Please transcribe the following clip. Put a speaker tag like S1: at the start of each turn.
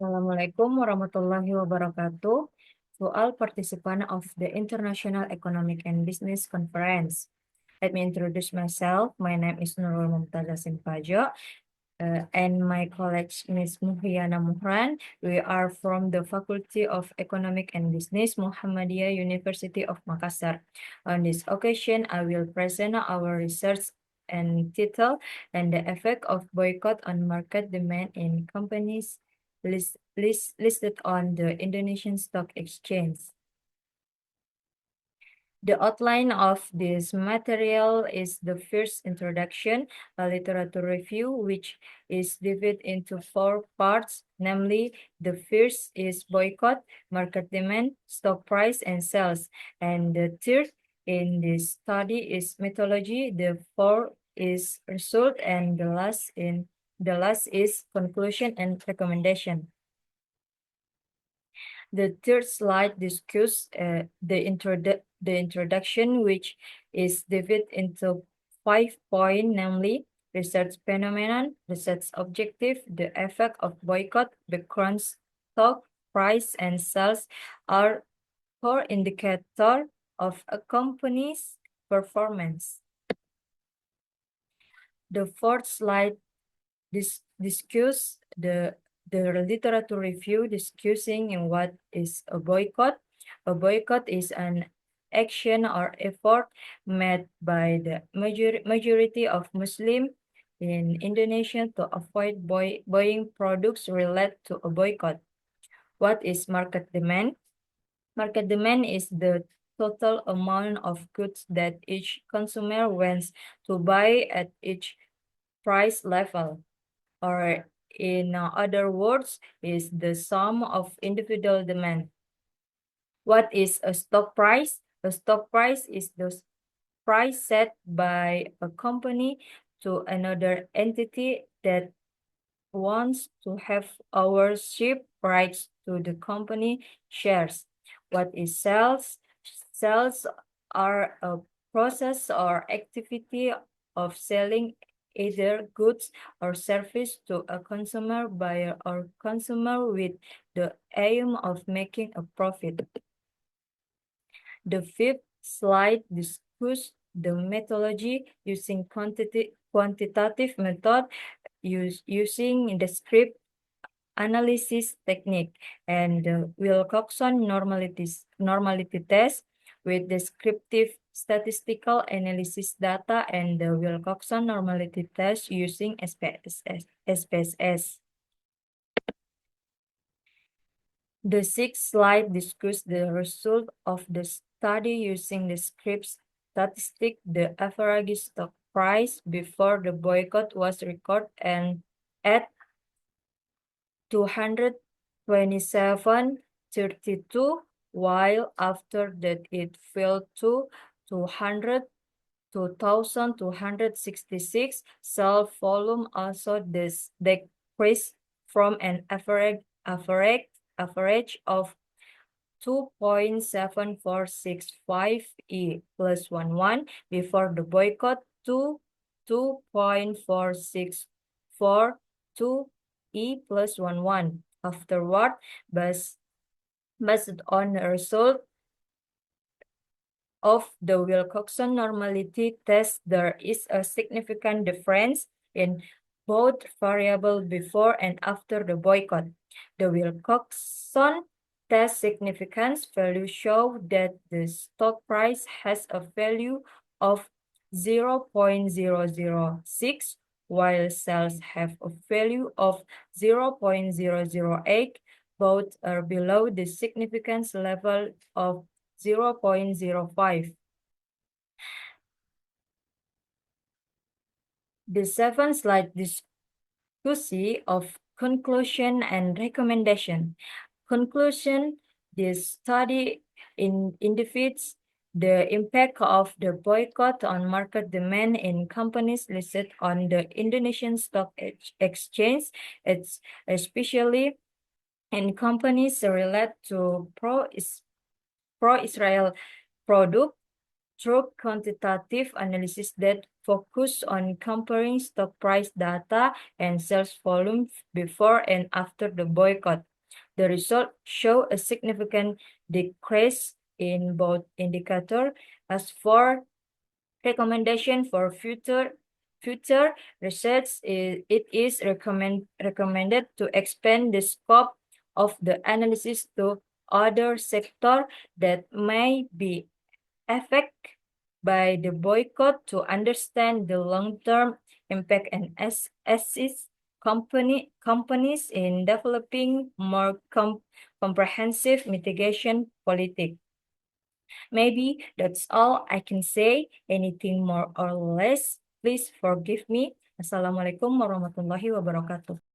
S1: Assalamualaikum warahmatullahi wabarakatuh. To all participants of the International Economic and Business Conference. Let me introduce myself. My name is Nurul Mumtaza Simpajo, and my colleague Ms. Muhyana Muhran. We are from the Faculty of Economic and Business, Muhammadiyah University of Makassar. On this occasion, I will present our research and title and the effect of boycott on market demand in companies listed on the Indonesian Stock Exchange. The outline of this material is the first introduction, a literature review, which is divided into 4 parts, namely, the first is boycott, market demand, stock price, and sales. And the third in this study is methodology, the fourth is result, and the last is conclusion and recommendation. The third slide discusses the introduction, which is divided into 5 points, namely research phenomenon, research objective, the effect of boycott, background, stock price, and sales are core indicator of a company's performance. The fourth slide discusses the literature review discussing in what is a boycott. A boycott is an action or effort made by the majority of Muslims in Indonesia to avoid buying products related to a boycott. What is market demand? Market demand is the total amount of goods that each consumer wants to buy at each price level, or in other words, is the sum of individual demand. What is a stock price? A stock price is the price set by a company to another entity that wants to have ownership rights to the company shares. What is sales? Sales are a process or activity of selling either goods or service to a consumer, buyer, or consumer with the aim of making a profit. The fifth slide discusses the methodology using quantitative method using the script analysis technique and the Wilcoxon normality test with descriptive statistical analysis data and the Wilcoxon normality test using SPSS. The sixth slide discusses the result of the study using the script statistic, the average stock price before the boycott was recorded and at 227.32, while after that it fell to 2,266. Sell volume also decreased from an average of 2.7465 E plus 11 before the boycott to 2.4642 E plus 11. Afterward, based on the result of the Wilcoxon normality test, there is a significant difference in both variable before and after the boycott. The Wilcoxon test significance value show that the stock price has a value of 0.006, while sales have a value of 0.008. Both are below the significance level of 0.05. The seventh slide discussion of conclusion and recommendation. Conclusion: this study indicates the impact of the boycott on market demand in companies listed on the Indonesian Stock Exchange. It's especially in companies related to pro-Israel product through quantitative analysis that focus on comparing stock price data and sales volume before and after the boycott. The result show a significant decrease in both indicator. As for recommendation for future research, it is recommended to expand the scope of the analysis to other sector that may be affected by the boycott to understand the long-term impact and assist companies in developing more comprehensive mitigation politic. Maybe that's all I can say. Anything more or less, please forgive me. Assalamualaikum warahmatullahi wabarakatuh.